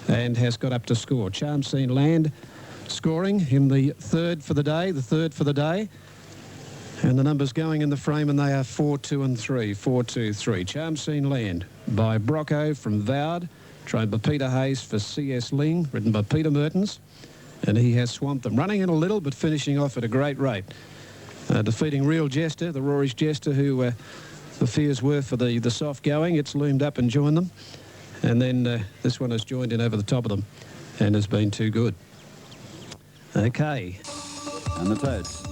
and has got up to score. Charm Scene Land scoring in the third for the day. And the numbers going in the frame, and they are 4, 2 and 3. 4, 2, 3. Charm Scene Land by Brocco from Vowed, trained by Peter Hayes for C.S. Ling, written by Peter Mertens, and he has swamped them. Running in a little, but finishing off at a great rate. Defeating Real Jester, the Rory's Jester, who the fears were for the soft going. It's loomed up and joined them. And then this one has joined in over the top of them and has been too good. Okay. And the Toads.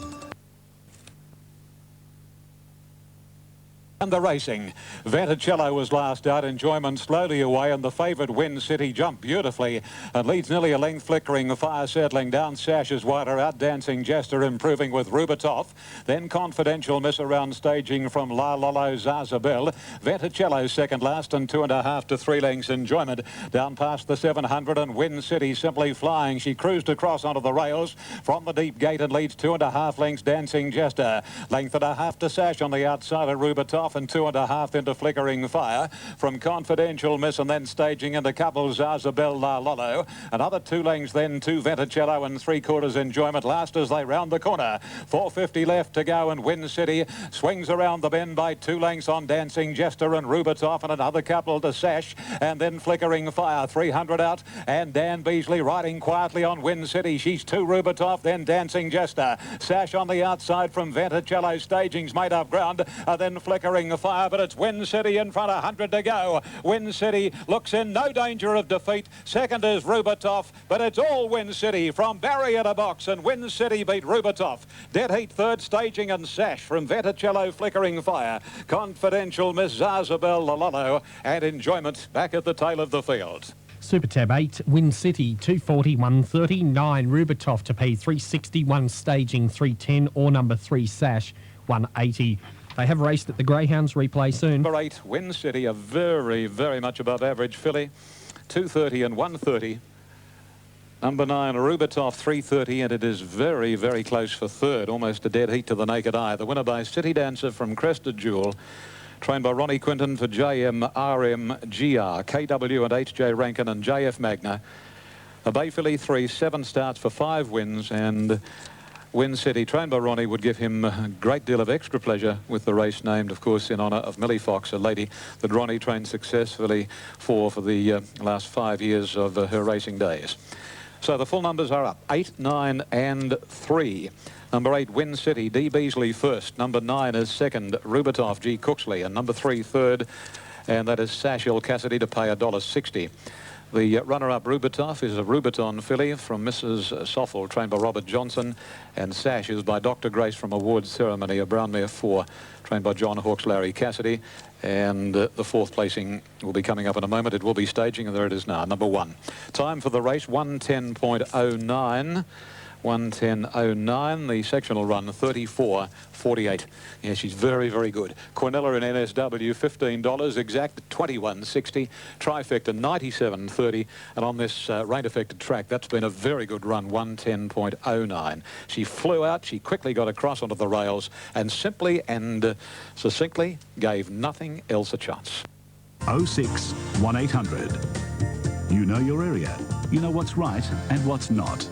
And the racing. Venticello was last out. Enjoyment slowly away, and the favourite Win City jumped beautifully and leads nearly a length. Flickering Fire settling down. Sash is wider out. Dancing Jester improving with Rubatoff. Then Confidential Miss around staging from La Lolo Zazabel. Venticello second last and 2.5 to 3 lengths. Enjoyment down past the 700, and Win City simply flying. She cruised across onto the rails from the deep gate and leads 2.5 lengths. Dancing Jester. Length and a half to Sash on the outside of Rubatoff, and 2.5 into Flickering Fire from Confidential Miss, and then staging into couple Zazabel La Lolo. Another 2 lengths then to Venticello, and 3/4 Enjoyment last as they round the corner. 4:50 left to go, and Win City swings around the bend by 2 lengths on Dancing Jester and Rubatoff, and another couple to Sash, and then Flickering Fire. 300 out, and Dan Beasley riding quietly on Win City. She's 2 Rubatoff, then Dancing Jester. Sash on the outside from Venticello. Staging's made up ground, then Flickering Fire, but it's Win City in front, 100 to go. Win City looks in no danger of defeat. Second is Rubatoff, but it's all Win City from barrier to box, and Win City beat Rubatoff. Dead heat third, Staging and Sash from Venticello. Flickering Fire, Confidential Miss Zazabel La Lolo, and Enjoyment back at the tail of the field. Super Tab 8, Win City 240, 130, 9 Rubatoff to P 360, 1 Staging 310, or number 3 Sash 180. They have raced at the Greyhounds. Replay soon. Number 8, Win City, a very, very much above average filly. 230 and 130. Number 9, Rubatoff, 330, and it is very, very close for third. Almost a dead heat to the naked eye. The winner by City Dancer from Crested Jewel, trained by Ronnie Quinton for JM, RM, GR, KW and HJ Rankin and JF Magna. A Bay filly 3, 7 starts for 5 wins, and Win City, trained by Ronnie, would give him a great deal of extra pleasure with the race named, of course, in honour of Millie Fox, a lady that Ronnie trained successfully for the last 5 years of her racing days. So the full numbers are up, 8, 9 and 3. Number 8, Win City, D. Beasley first. Number 9 is second, Rubatoff, G. Cooksley, and number 3 third, and that is Sash L. Cassidy to pay $1.60. The runner-up Rubatoff is a Rubiton filly from Mrs. Soffel, trained by Robert Johnson, and Sash is by Dr. Grace from Awards Ceremony, a brown mare 4, trained by John Hawks Larry Cassidy, and the 4th placing will be coming up in a moment. It will be staging, and there it is now, number 1. Time for the race, 1:10.09. 1:10.09, the sectional run 34.48. Yeah, she's very, very good. Quinella in NSW, $15, exact 21.60, trifecta 97.30, and on this rain-affected track, that's been a very good run, 1:10.09. She flew out, she quickly got across onto the rails, and simply and succinctly gave nothing else a chance. 06 1800. You know your area. You know what's right and what's not.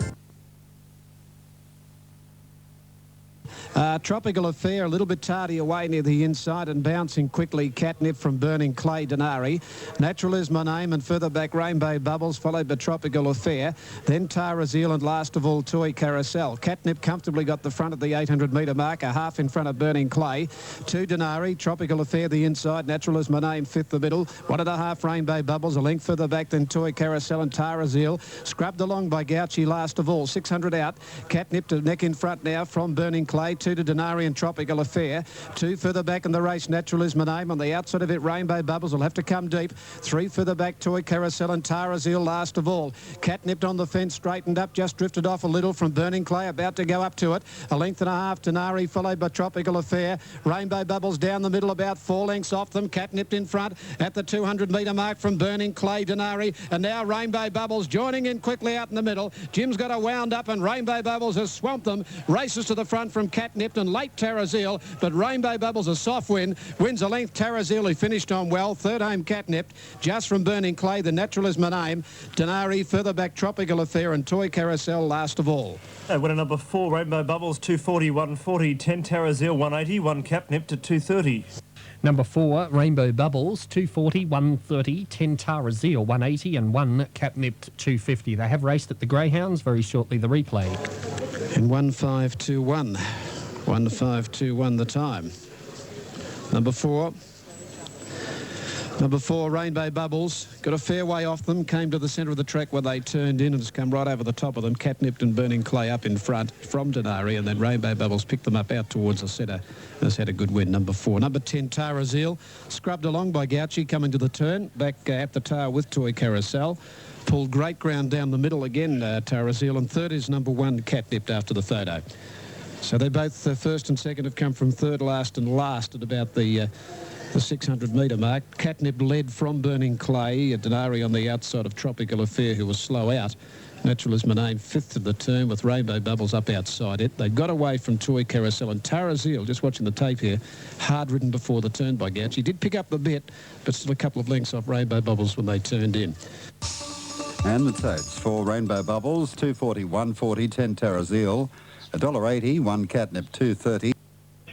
Tropical Affair, a little bit tardy away near the inside and bouncing quickly. Catnip from Burning Clay, Denari. Natural is my name, and further back Rainbow Bubbles, followed by Tropical Affair. Then Tara Zealand, last of all Toy Carousel. Catnip comfortably got the front of the 800-metre mark, a half in front of Burning Clay. 2 Denari, Tropical Affair the inside. Natural is my name, 5th the middle. 1.5 Rainbow Bubbles, a length further back than Toy Carousel and Tara Zeal. Scrubbed along by Gouchy last of all. 600 out. Catnip to neck in front now from Burning Clay. 2 to Denari and Tropical Affair. 2 further back in the race, Natural is my name. On the outside of it, Rainbow Bubbles will have to come deep. 3 further back, Toy Carousel and Tara Zeal last of all. Catnipped on the fence, straightened up, just drifted off a little from Burning Clay, about to go up to it. 1.5 lengths, Denari, followed by Tropical Affair. Rainbow Bubbles down the middle, about 4 lengths off them. Catnipped in front at the 200-metre mark from Burning Clay, Denari. And now Rainbow Bubbles joining in quickly out in the middle. Jim's got a wound up, and Rainbow Bubbles has swamped them. Races to the front from Catnipped Catnipped and late Tarazil, but Rainbow Bubbles, a soft win, wins a length. Tarazil, who finished on well. Third home Catnipped, just from Burning Clay, the Naturalism Name. Denari, further back Tropical Affair, and Toy Carousel last of all. Winner number 4, Rainbow Bubbles, 240, 140, 10 Tarazil, 180, 1 Catnipped at 230. Number 4, Rainbow Bubbles, 240, 130, 10 Tarazil, 180 and 1 Catnipped, 250. They have raced at the Greyhounds. Very shortly, the replay. In 1521. 1521 the time. Number 4, Rainbow Bubbles, got a fair way off them, came to the centre of the track where they turned in and has come right over the top of them. Catnipped and Burning Clay up in front from Denari, and then Rainbow Bubbles picked them up out towards the centre. Has had a good win, number 4. Number 10, Tarazil, scrubbed along by Gauchi, coming to the turn, back at the tail with Toy Carousel. Pulled great ground down the middle again, Tarazil, and third is number 1, Catnipped after the photo. So they both, first and second, have come from third, last and last at about the 600-metre mark. Catnipped led from Burning Clay. Denari on the outside of Tropical Affair, who was slow out. Naturalism Name fifth to the turn with Rainbow Bubbles up outside it. They got away from Toy Carousel, and Tarazil, just watching the tape here, hard ridden before the turn by Gauchi. Did pick up the bit, but still a couple of lengths off Rainbow Bubbles when they turned in. And the totes for Rainbow Bubbles, 240, 140, 10 Tarazil, $1.80, 1 Catnipped, 230.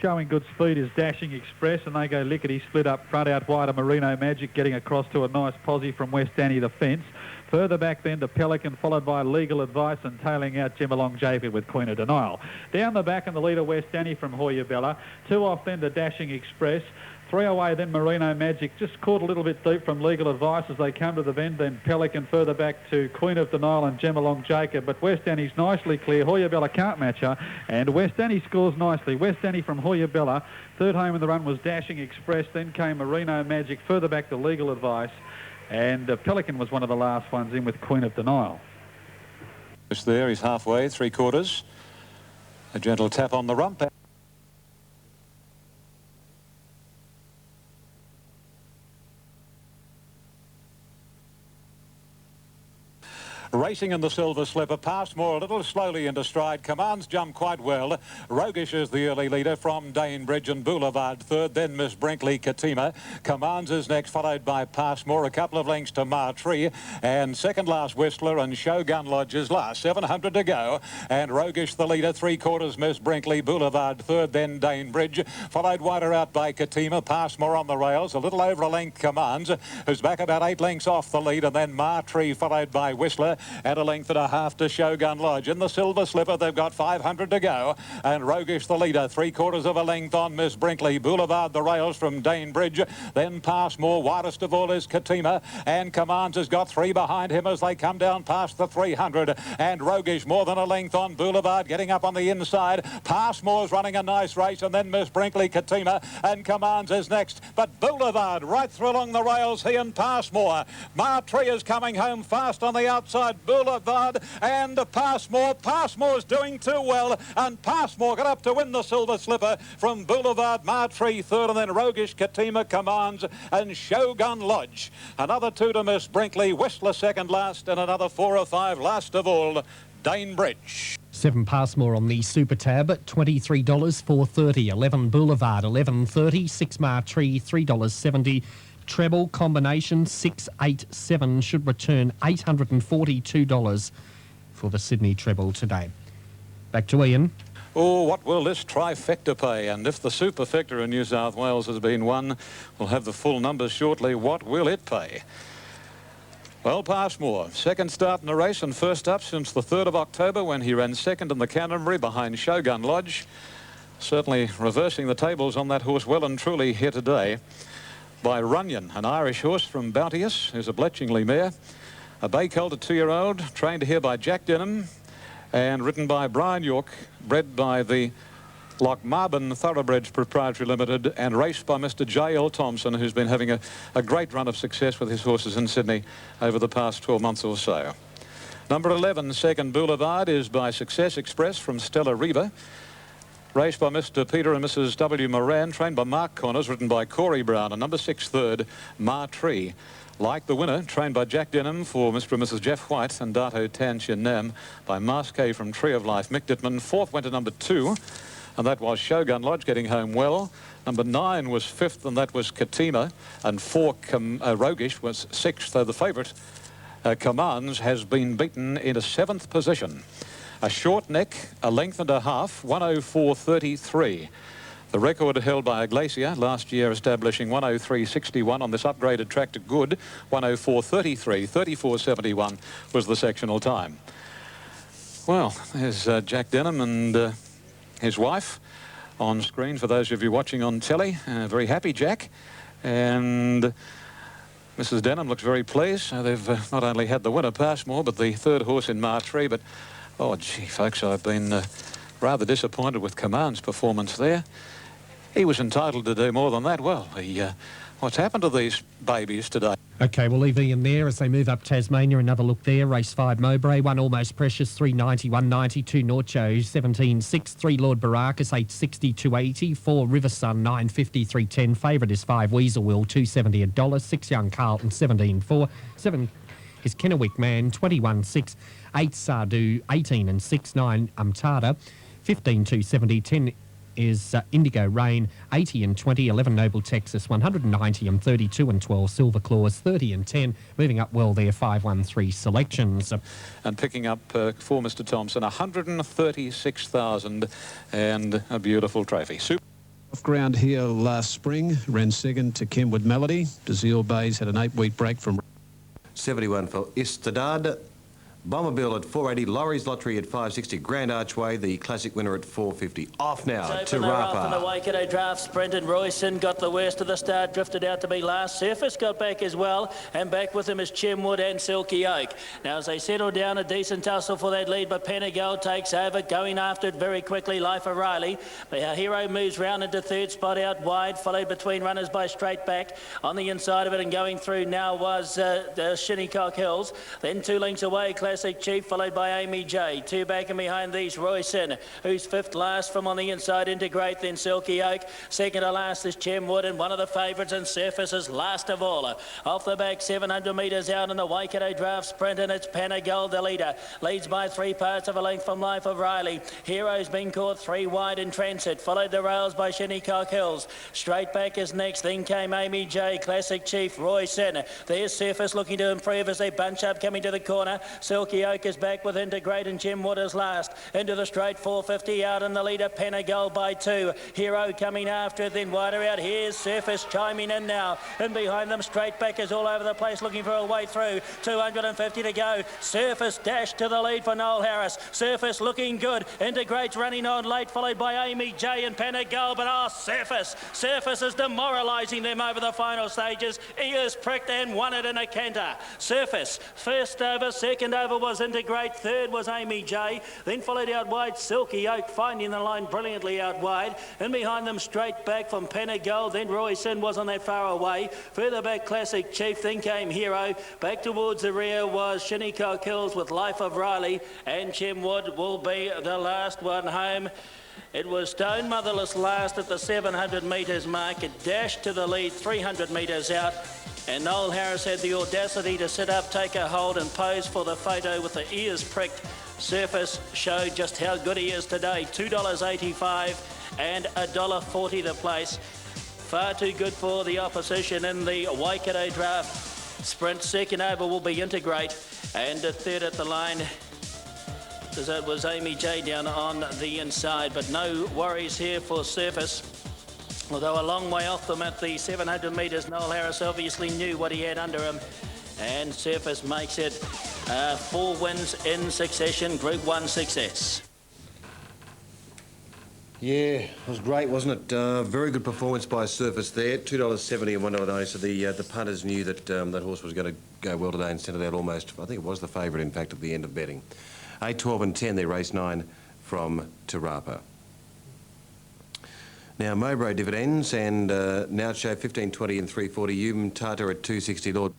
Showing good speed is Dashing Express, and they go lickety split up front. Out wide, a Merino Magic getting across to a nice posse from West Danny the fence. Further back then to Pelican, followed by Legal Advice, and tailing out Gemalong Jacob with Queen of Denial. Down the back and the leader West Danny from Hoya Bella. 2 off then to Dashing Express. 3 away then Merino Magic, just caught a little bit deep from Legal Advice as they come to the bend. Then Pelican further back to Queen of Denial and Gemalong Jacob. But West Danny's nicely clear. Hoya Bella can't match her, and West Danny scores nicely. West Danny from Hoya Bella. Third home in the run was Dashing Express. Then came Merino Magic. Further back to Legal Advice. And Pelican was one of the last ones in with Queen of Denial. Just there, he's halfway, 3/4. A gentle tap on the rump. Racing in the Silver Slipper, Passmore a little slowly into stride. Commands jump quite well. Roguish is the early leader from Danebridge and Boulevard third. Then Miss Brinkley Katima. Commands is next, followed by Passmore. A couple of lengths to Martree. And second last Whistler, and Shogun Lodge is last. 700 to go. And Roguish the leader. 3/4 Miss Brinkley. Boulevard third. Then Danebridge. Followed wider out by Katima. Passmore on the rails. A little over a length Commands, who's back about 8 lengths off the lead. And then Martree followed by Whistler. At a length and a half to Shogun Lodge. In the Silver Slipper, they've got 500 to go. And Roguish the leader, 3/4 of a length on Miss Brinkley. Boulevard the rails from Danebridge. Then Passmore, widest of all is Katima. And Commands has got 3 behind him as they come down past the 300. And Roguish more than a length on Boulevard, getting up on the inside. Passmore's running a nice race, and then Miss Brinkley, Katima, and Commands is next. But Boulevard right through along the rails, he and Passmore. Martree is coming home fast on the outside. Boulevard and Passmore. Passmore's doing too well, and Passmore got up to win the Silver Slipper from Boulevard. Martree third, and then Roguish, Katima, Commands, and Shogun Lodge. Another 2 to Miss Brinkley. Whistler second last, and another 4 or 5 last of all, Danebridge. 7 Passmore on the Super Tab at $23, 4.30. 11 Boulevard, 11.30. 6 Martree, $3.70. Treble combination 687 should return $842 for the Sydney treble today. Back to Ian. Oh, what will this trifecta pay? And if the superfecta in New South Wales has been won, we'll have the full numbers shortly. What will it pay? Well, Passmore, second start in the race and first up since the 3rd of October when he ran second in the Canterbury behind Shogun Lodge. Certainly reversing the tables on that horse well and truly here today. By Runyon, an Irish horse from Bounteous, who's a Bletchingley mare. A bay colt, a 2-year-old, trained here by Jack Denham and ridden by Brian York, bred by the Lochmarben Thoroughbreds Proprietary Limited and raced by Mr. J.L. Thompson, who's been having a great run of success with his horses in Sydney over the past 12 months or so. Number 11, Second Boulevard, is by Success Express from Stella Reba. Raced by Mr. Peter and Mrs. W. Moran, trained by Mark Connors, ridden by Corey Brown, and number 6, third, Martree. Like the winner, trained by Jack Denham for Mr. and Mrs. Jeff White, and Dato Tan Chin Nam by Masque from Tree of Life, Mick Dittman. Fourth went to number 2. and that was Shogun Lodge getting home well. Number 9 was 5th, and that was Katima, and 4 Rogish was 6th, though the favourite Commands has been beaten into 7th position. A short neck, a length and a half, 104.33. The record held by Iglesia last year, establishing 103.61 on this upgraded track to good. 104.33, 34.71 was the sectional time. Well, there's Jack Denham and his wife on screen for those of you watching on telly. Very happy, Jack. And Mrs. Denham looks very pleased. They've not only had the winner, Passmore, but the 3rd horse in Martree. But, oh, gee, folks, I've been rather disappointed with Command's performance there. He was entitled to do more than that. Well, what's happened to these babies today? OK, we'll leave Ian there as they move up Tasmania. Another look there. Race 5 Mowbray, 1 Almost Precious, 390, 190, 2 Norcho, 17, 6, 3 Lord Baracus, 860, 280, 4 River Sun, 950, 310. Favourite is 5 Weasel Will, 270 $1, 6 Young Carlton, 17, 4, 7 is Kennewick Man, 21, 6, 8 Sardu, 18 and 6, 9 Umtada, 15, 270, 10 is Indigo Rain, 80 and 20, 11 Noble Texas, 190 and 32 and 12 Silver Claws, 30 and 10, moving up well there, 513 Selections. And picking up for Mr. Thompson, 136,000 and a beautiful trophy. Super. Off ground here last spring, ran second to Kenwood Melody. Dazil Bays had an 8-week break from 71 for Istadad. Bomberbill at 480, Laurie's Lottery at 560, Grand Archway, the classic winner at 450. Off now to Rapa. In the Waikato Draft Sprint, and Royson got the worst of the start, drifted out to be last. Surface got back as well, and back with him is Chimwood and Silky Oak. Now as they settle down, a decent tussle for that lead, but Penagal takes over, going after it very quickly, Life of Riley. But Hero moves round into 3rd spot out wide, followed between runners by Straight Back. On the inside of it and going through now was Shinnecock Hills. Then 2 lengths away, Classic Chief, followed by Amy J. 2 back and behind these, Royson, who's 5th last from on the inside into Great, then Silky Oak. 2nd to last is Chimwood, and one of the favourites, and Surface is last of all. Off the back, 700 metres out in the Waikato Draft Sprint, and it's Panagold, the leader. Leads by 3 parts of a length from Life of Riley. Hero's been caught 3 wide in transit, followed the rails by Shinnecock Hills. Straight Back is next, then came Amy J. Classic Chief, Royson. There's Surface looking to improve as they bunch up coming to the corner. Silky Oak is back with Integrate, and Jim Waters last. Into the straight, 450 out in the leader, Penagold by 2. Hero coming after it, then wider out. Here's Surface chiming in now. And behind them, Straight Back is all over the place looking for a way through. 250 to go. Surface dashed to the lead for Noel Harris. Surface looking good. Integrate's running on late, followed by Amy J and Penagold. But Surface is demoralising them over the final stages. He is pricked and won it in a canter. Surface, first over, second over was Integrate, 3rd was Amy J, then followed out wide Silky Oak, finding the line brilliantly out wide, and behind them Straight Back from Penagold, then Royson wasn't that far away, further back Classic Chief, then came Hero, back towards the rear was Shinnecock Hills with Life of Riley, and Chimwood will be the last one home. It was Stone Motherless last at the 700 metres mark. It dashed to the lead 300 metres out, and Noel Harris had the audacity to sit up, take a hold and pose for the photo with the ears pricked. Surface showed just how good he is today. $2.85 and $1.40 the place. Far too good for the opposition in the Waikato Draft Sprint. Second over will be Integrate, and 3rd at the line, as it was Amy J down on the inside, but no worries here for Surface. Although a long way off them at the 700 metres, Noel Harris obviously knew what he had under him, and Surface makes it 4 wins in succession, Group 1 success. Yeah, it was great, wasn't it? Very good performance by Surface there. $2.70 and $1.90. So the punters knew that that horse was going to go well today and sent it out almost. I think it was the favourite, in fact, at the end of betting. 8, 12 and 10, they race 9 from Te Rapa. Now, Mowbray dividends, and now show 15, 20 and 340. Tata at 260, Lord.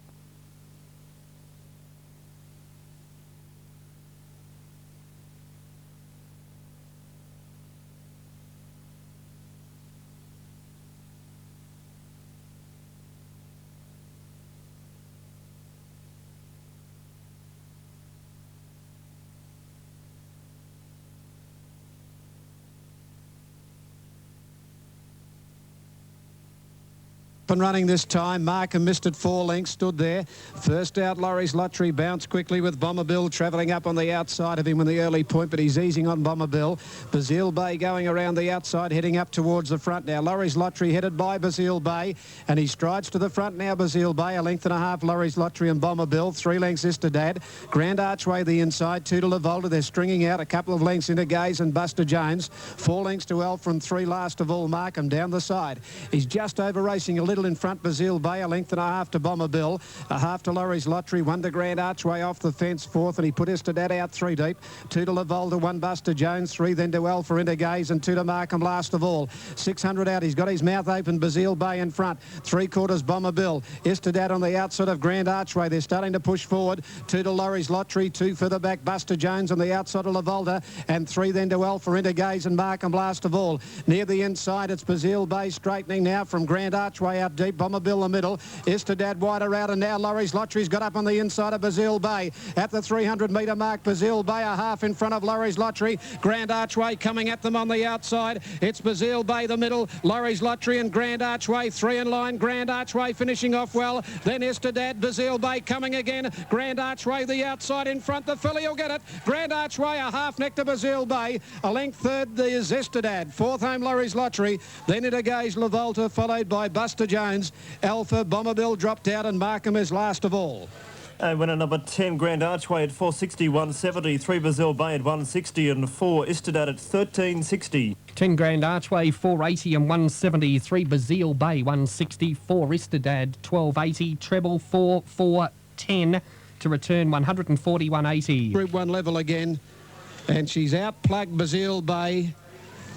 Up and running this time. Markham missed it 4 lengths, stood there. First out, Laurie's Lottery bounced quickly with Bomber Bill travelling up on the outside of him in the early point, but he's easing on Bomber Bill. Bazille Bay going around the outside, heading up towards the front now. Laurie's Lottery headed by Bazille Bay, and he strides to the front now, Bazille Bay. A length and a half, Laurie's Lottery and Bomber Bill. 3 lengths, Istedad. Grand Archway the inside, 2 to Lavolta. They're stringing out a couple of lengths into Gaze and Buster Jones. 4 lengths to Alf from 3 last of all, Markham down the side. He's just over racing a little in front, Bazille Bay. A length and a half to Bomber Bill. A half to Laurie's Lottery. 1 to Grand Archway off the fence, 4th, and he put Istedad out 3 deep. 2 to Lavolta, 1 Buster Jones, 3 then to Alpha into Gaze, and 2 to Markham last of all. 600 out. He's got his mouth open. Bazille Bay in front. 3/4 Bomber Bill. Istedad on the outside of Grand Archway. They're starting to push forward. 2 to Laurie's Lottery. 2 further back. Buster Jones on the outside of Lavolta, and 3 then to Alpha into Gaze and Markham last of all. Near the inside, it's Bazille Bay straightening now from Grand Archway out deep. Bomber Bill the middle. Istedad wider out, and now Laurie's Lottery's got up on the inside of Bazille Bay. At the 300-metre mark, Bazille Bay a half in front of Laurie's Lottery. Grand Archway coming at them on the outside. It's Bazille Bay the middle. Laurie's Lottery and Grand Archway 3 in line. Grand Archway finishing off well. Then Istedad, Bazille Bay coming again. Grand Archway the outside in front. The filly will get it. Grand Archway a half neck to Bazille Bay. A length third is Istedad. 4th home Laurie's Lottery. Then into Gaze Lavolta, followed by Buster Jones. Alpha, Bomber Bill dropped out, and Markham is last of all. And winner number 10, Grand Archway at 460, 170. 3 Bazille Bay at 160 and 4 Istedad at 1360. 10 Grand Archway, 480 and 170. 3 Bazille Bay, 160. 4 Istedad, 1280. Treble 4, 410 to return 140, 180. Group 1 level again, and she's outplugged Bazille Bay.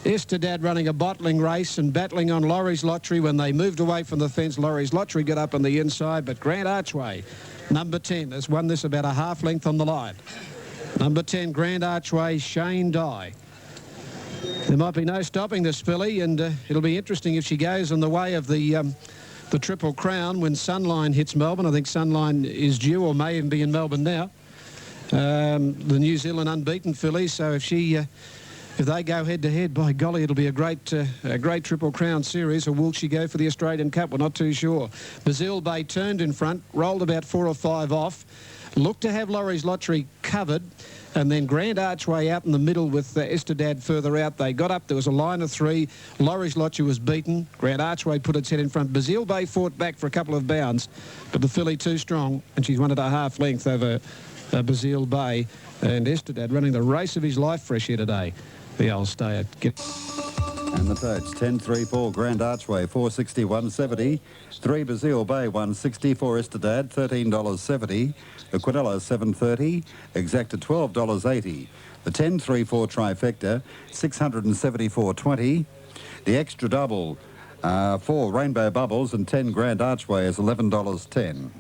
Istedad running a bottling race and battling on Laurie's Lottery. When they moved away from the fence, Laurie's Lottery got up on the inside, but Grand Archway, number 10, has won this about a half length on the line. Number 10, Grand Archway, Shane Dye. There might be no stopping this filly, and it'll be interesting if she goes in the way of the Triple Crown when Sunline hits Melbourne. I think Sunline is due, or may even be in Melbourne now. The New Zealand unbeaten filly, so if they go head-to-head, by golly, it'll be a great Triple Crown series. Or will she go for the Australian Cup? We're not too sure. Bazille Bay turned in front, rolled about 4 or 5 off, looked to have Laurie's Lottery covered, and then Grand Archway out in the middle with Istedad further out. They got up. There was a line of 3. Laurie's Lottery was beaten. Grand Archway put its head in front. Bazille Bay fought back for a couple of bounds, but the filly too strong, and she's won at a half length over Bazille Bay. And Istedad running the race of his life fresh here today. The old stayer. And the totes, 10-3-4 Grand Archway, 460, 170. 3 Bazille Bay, 160. 4 Istedad, $13.70. The Quinella, $7.30. Exacta, $12.80. The 10-3-4 Trifecta, $674.20. The extra double, 4 Rainbow Bubbles, and 10 Grand Archway is $11.10.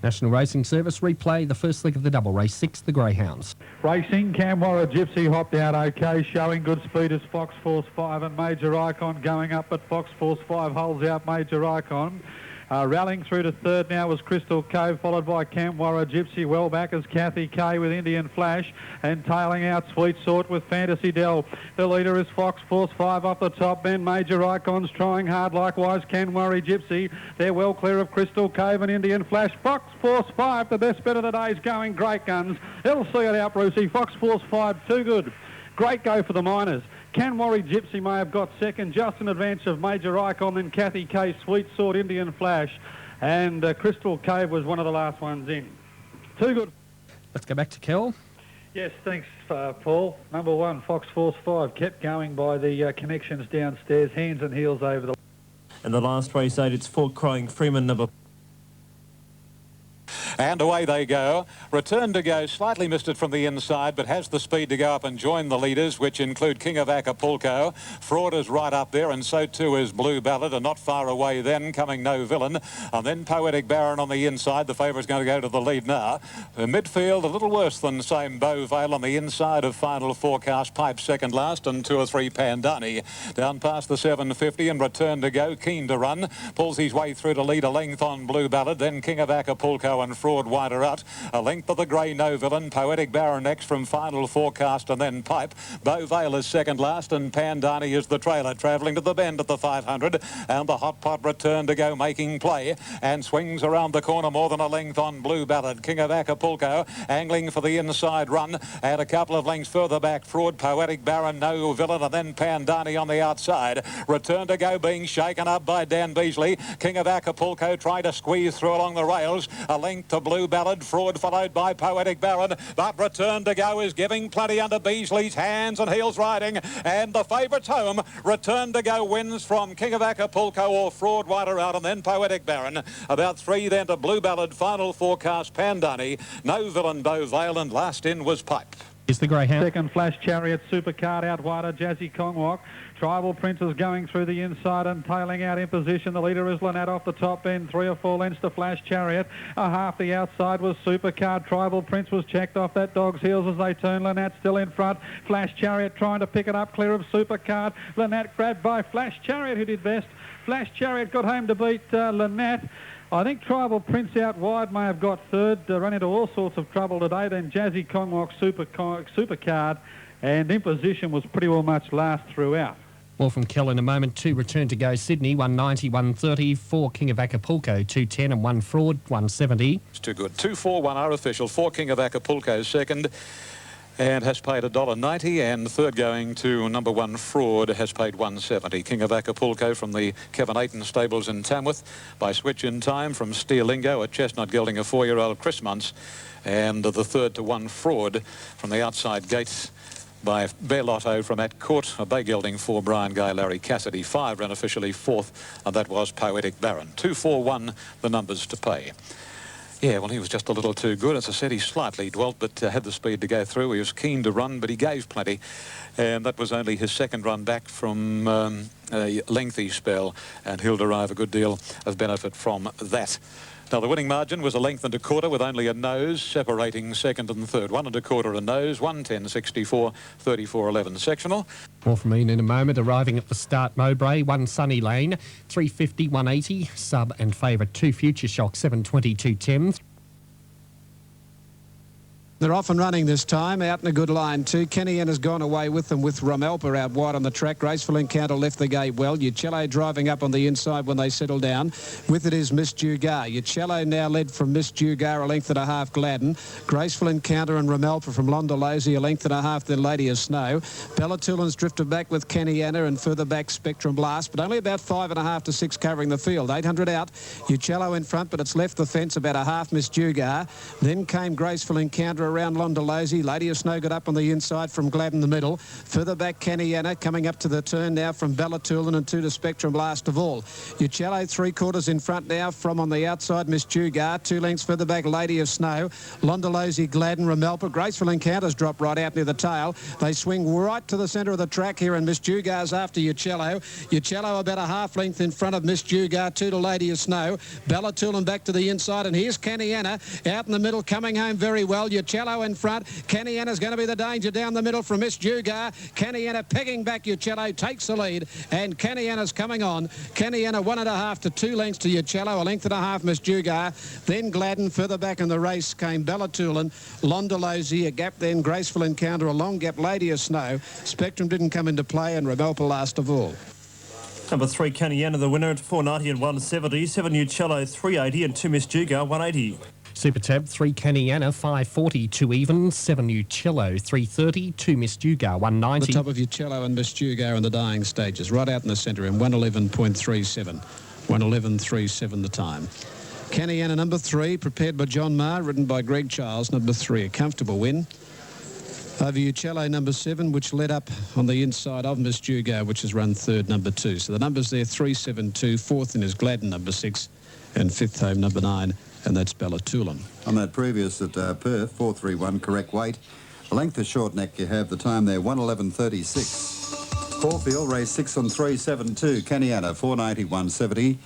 National Racing Service replay the first leg of the double race 6, the Greyhounds. Racing, Camwarra Gypsy hopped out okay, showing good speed as Fox Force 5 and Major Icon going up, but Fox Force 5 holds out Major Icon. Rallying through to third now was Crystal Cove, followed by Camwarra Gypsy. Well back is Kathy Kay with Indian Flash, and tailing out Sweet Sort with Fantasy Dell. The leader is Fox Force 5 off the top. Then Major Icons trying hard, likewise Camwarra Gypsy. They're well clear of Crystal Cove and Indian Flash. Fox Force 5, the best bet of the day, is going great guns. He'll see it out, Brucey. Fox Force 5, too good. Great go for the Miners. Camwarra Gypsy may have got second, just in advance of Major Icon, then Kathy Kay, Sweet Sword, Indian Flash, and Crystal Cave was one of the last ones in. Too good. Let's go back to Kel. Yes, thanks, Paul. Number 1, Fox Force 5, kept going by the connections downstairs, hands and heels over the... And the last race 8, it's for Crying Freeman, number... And away they go. Return to go, slightly missed it from the inside, but has the speed to go up and join the leaders, which include King of Acapulco. Fraud is right up there, and so too is Blue Ballad, and not far away then coming No Villain. And then Poetic Baron on the inside. The favourite is going to go to the lead now. The midfield, a little worse than same Bow Vale on the inside of Final Forecast. Pipe second last, and 2 or 3 Pandani. Down past the 750 and Return to Go, keen to run. Pulls his way through to lead a length on Blue Ballad, then King of Acapulco and Fraud Fraud wider out. A length of the grey No Villain. Poetic Baron next from Final Forecast and then Pipe. Bow Vale is second last and Pandani is the trailer, travelling to the bend at the 500. And the Hot Pot return to go, making play and swings around the corner more than a length on Blue Ballad. King of Acapulco angling for the inside run, and a couple of lengths further back Fraud, Poetic Baron, No Villain, and then Pandani on the outside. Return to go being shaken up by Dan Beasley. King of Acapulco tried to squeeze through along the rails. A length to Blue Ballad. Fraud followed by Poetic Baron, but Return to Go is giving plenty under Beasley's hands and heels riding, and the favourites home. Return to Go wins from King of Acapulco or Fraud wider out, and then Poetic Baron. About 3 then to Blue Ballad, Final Forecast, Pandani, No Villain, Bow Vale, and last in was Pipe. Is the greyhound. Second, Flash Chariot, Supercard out wider, Jazzy Kongwok. Tribal Prince is going through the inside and tailing out in position. The leader is Lynette off the top end, 3 or 4 lengths to Flash Chariot. A half the outside was Supercard. Tribal Prince was checked off that dog's heels as they turn. Lynette still in front. Flash Chariot trying to pick it up clear of Supercard. Lynette grabbed by Flash Chariot, who did best. Flash Chariot got home to beat Lynette. I think Tribal Prince out wide may have got third, run into all sorts of trouble today. Then Jazzy Kongwok, Supercard, and Imposition was pretty well much last throughout. More from Kell in a moment. 2 Return to Go Sydney, 190, 130. 4 King of Acapulco, 210, and 1 Fraud, 170. It's too good. 2-4-1 our official. 4 King of Acapulco second, and has paid $1.90, and third going to number 1 Fraud has paid $1.70. King of Acapulco from the Kevin Ayton stables in Tamworth by Switch in Time from Steerlingo, a chestnut gelding of 4-year-old Chris Muntz, and the third to 1 Fraud from the outside gates by Bear Lotto from At Court, a bay gelding for Brian Guy, Larry Cassidy. 5 ran officially fourth, and that was Poetic Baron. 2-4-1 the numbers to pay. Yeah, well, he was just a little too good. As I said, he slightly dwelt, but had the speed to go through. He was keen to run, but he gave plenty. And that was only his second run back from a lengthy spell, and he'll derive a good deal of benefit from that. Now, the winning margin was 1 1/4 length with only a nose separating second and third. 1 1/4 a nose, 1:10.64, 34.11 sectional. More from Ian in a moment. Arriving at the start, Mowbray, 1 Sunny Lane, 350, 180. Sub and favourite 2 Future Shock, 720, 210. They're off and running this time, out in a good line too. Kenny N has gone away with them with Ramelpa out wide on the track. Graceful Encounter left the gate well. Uccello driving up on the inside when they settle down. With it is Miss Dugar. Uccello now led from Miss Dugar, 1.5 lengths Gladden. Graceful Encounter and Ramelpa from Londolozy, 1.5 lengths, then Lady of Snow. Bellatulin's drifted back with Kenny Anna, and further back Spectrum Blast, but only about 5.5 to 6 covering the field. 800 out. Uccello in front, but it's left the fence about a half Miss Dugar. Then came Graceful Encounter around Londolozy. Lady of Snow got up on the inside from Gladden the middle. Further back Kenny Anna coming up to the turn now from Bellatulin, and 2 to Spectrum last of all. Uccello 3/4 in front now from on the outside Miss Dugar. 2 lengths further back Lady of Snow. Londolozy, Gladden, Ramelpa. Graceful Encounters drop right out near the tail. They swing right to the centre of the track here, and Miss Dugar's after Uccello. Uccello about a half length in front of Miss Dugar. 2 to Lady of Snow. Bellatulin back to the inside, and here's Kenny Anna out in the middle, coming home very well. Uccello in front. Kenny Anna's going to be the danger down the middle from Miss Dugar. Kenny Anna pegging back Uccello, takes the lead, and Kenny Anna's coming on. Kenny Anna 1.5 to 2 lengths to Uccello, 1.5 lengths Miss Dugar. Then Gladden. Further back in the race came Bellatulin, Londolozy, a gap then Graceful Encounter, a long gap Lady of Snow. Spectrum didn't come into play, and Ramelpa last of all. Number 3, Kenny Anna, the winner at 4.90 and 1.70. 7 Uccello, 3.80, and 2 Miss Dugar, 1.80. Super Tab, 3 Kenny Anna, 5.40, 2 even. 7 Uccello, 3.30, 2 Miss Dugar, 1.90. The top of Uccello and Miss Dugar in the dying stages, right out in the centre in 1:11.37. 1:11.37 the time. Kenny Anna, number 3, prepared by John Marr, ridden by Greg Charles, number 3, a comfortable win. Over Uccello, number 7, which led up on the inside of Miss Dugar, which has run third, number 2. So the numbers there, 3, 7, 2. Fourth in is Gladden, number 6, and fifth home, number 9. And that's Bellatulin. On that previous at Perth, 431, correct weight. A length of short neck you have, the time there, 1:11.36. Caulfield, race 6 on 372. Kenny Anna, 4.90, 1.70.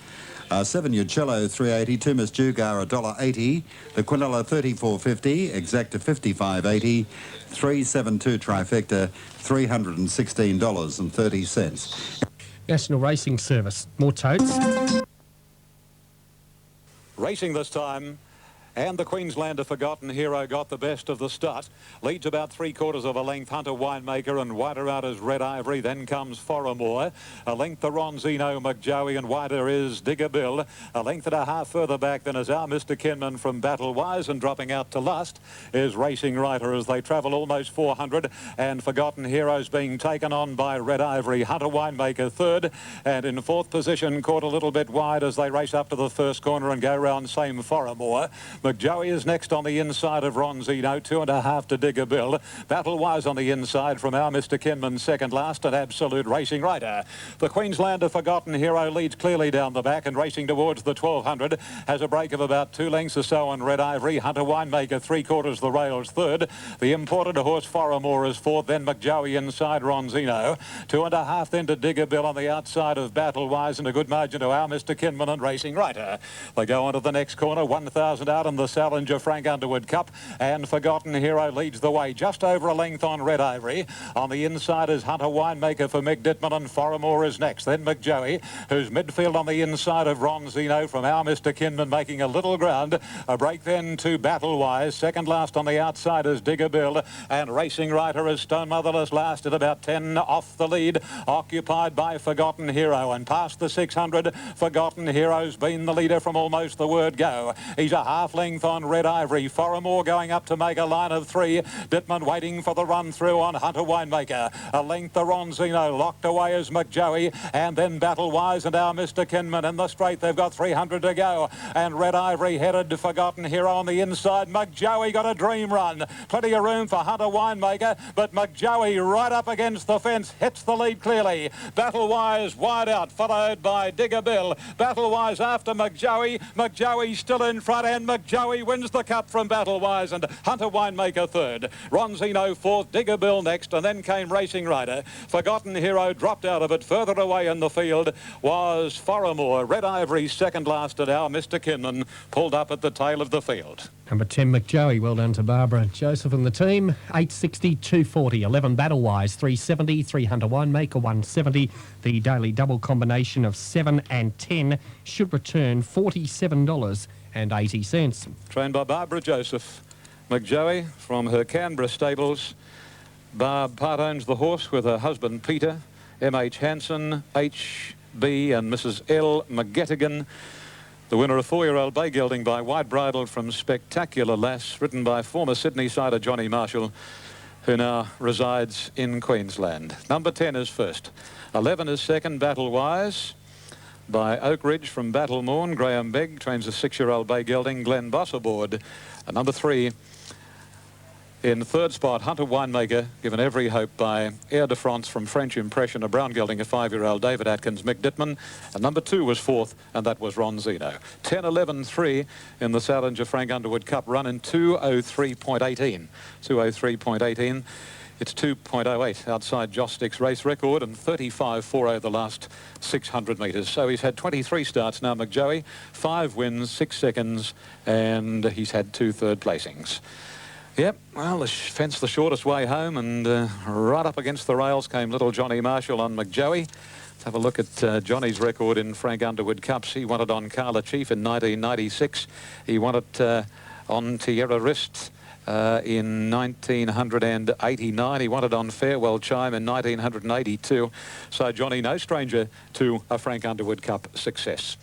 7 Uccello, 3.80. 2 Miss Dugar, $1.80. The Quinella, 34.50. Exacta, 55.80. 372 Trifecta, $316.30. National Racing Service, more totes. Racing this time, And the Queenslander Forgotten Hero got the best of the start. Leads about 3/4 of a length, Hunter Winemaker, and wider out is Red Ivory. Then comes Foramore. A length the Ronzino, McJoey, and wider is Digger Bill. A length and a half further back than is our Mr. Kinman from Battlewise, and dropping out to last is Racing Writer as they travel almost 400, and Forgotten Heroes being taken on by Red Ivory. Hunter Winemaker third, and in fourth position, caught a little bit wide as they race up to the first corner and go round same Foramore. McJoey is next on the inside of Ronzino, 2.5 to Digger Bill. Battlewise on the inside from our Mr. Kinman, second last, and Absolute Racing Rider. The Queenslander Forgotten Hero leads clearly down the back and racing towards the 1200, has a break of about 2 lengths or so on Red Ivory. Hunter Winemaker 3/4 the rails third. The imported horse Foramore is fourth, then McJoey inside Ronzino. 2.5 then to Digger Bill on the outside of Battlewise, and a good margin to our Mr. Kinman and Racing Rider. They go on to the next corner, 1,000 out in the Salinger Frank Underwood Cup, and Forgotten Hero leads the way just over a length on Red Ivory. On the inside is Hunter Winemaker for Mick Dittman, and Foramore is next. Then McJoey, who's midfield on the inside of Ronzino from our Mr. Kinman, making a little ground. A break then to Battlewise. Second last on the outside is Digger Bill, and Racing Rider is Stone Motherless last at about 10 off the lead, occupied by Forgotten Hero. And past the 600, Forgotten Hero's been the leader from almost the word go. He's a half length on Red Ivory. Foramore going up to make a line of 3. Dittman waiting for the run through on Hunter Winemaker. A length the Ronzino, locked away as McJoey, and then Battlewise and our Mr. Kinman in the straight. They've got 300 to go, and Red Ivory headed to Forgotten Hero on the inside. McJoey got a dream run. Plenty of room for Hunter Winemaker, but McJoey right up against the fence, hits the lead clearly. Battlewise wide out, followed by Digger Bill. Battlewise after McJoey. McJoey still in front, and McJoey wins the cup from Battlewise, and Hunter Winemaker third. Ronzino fourth, Digger Bill next, and then came Racing Rider. Forgotten Hero dropped out of it. Further away in the field was Foramore. Red Ivory second last, and our Mr. Kinman pulled up at the tail of the field. Number 10, McJoey. Well done to Barbara Joseph and the team. 860, 240, 11 Battlewise, 370, 3 Hunter Winemaker, 170. The daily double combination of 7 and 10 should return $47.80. Trained by Barbara Joseph. McJoey from her Canberra stables. Barb part owns the horse with her husband Peter, M.H. Hanson, H.B. and Mrs. L. McGettigan. The winner of 4-year-old bay gelding by White Bridled from Spectacular Lass, written by former Sydney sider Johnny Marshall, who now resides in Queensland. Number 10 is first. 11 is second, Battlewise by Oak Ridge from Battlemorn. Graham Begg trains a 6-year-old bay gelding. Glenn Boss aboard. Number 3 in third spot, Hunter Winemaker, given every hope by Air de France from French Impression, a brown gelding, a 5-year-old David Atkins, Mick Dittman. And number 2 was fourth, and that was Ronzino. 10-11-3 in the Salinger Frank Underwood Cup run in 2:03.18. 2:03.18. It's 2.08 outside Joss Stick's race record, and 35.40 the last 600 metres. So he's had 23 starts now, McJoey. 5 wins, 6 seconds, and he's had 2 third placings. Yep, well, the fence the shortest way home, and right up against the rails came little Johnny Marshall on McJoey. Let's have a look at Johnny's record in Frank Underwood Cups. He won it on Carla Chief in 1996. He won it on Tierra Wrist in 1989. He won it on Farewell Chime in 1982. So Johnny, no stranger to a Frank Underwood Cup success.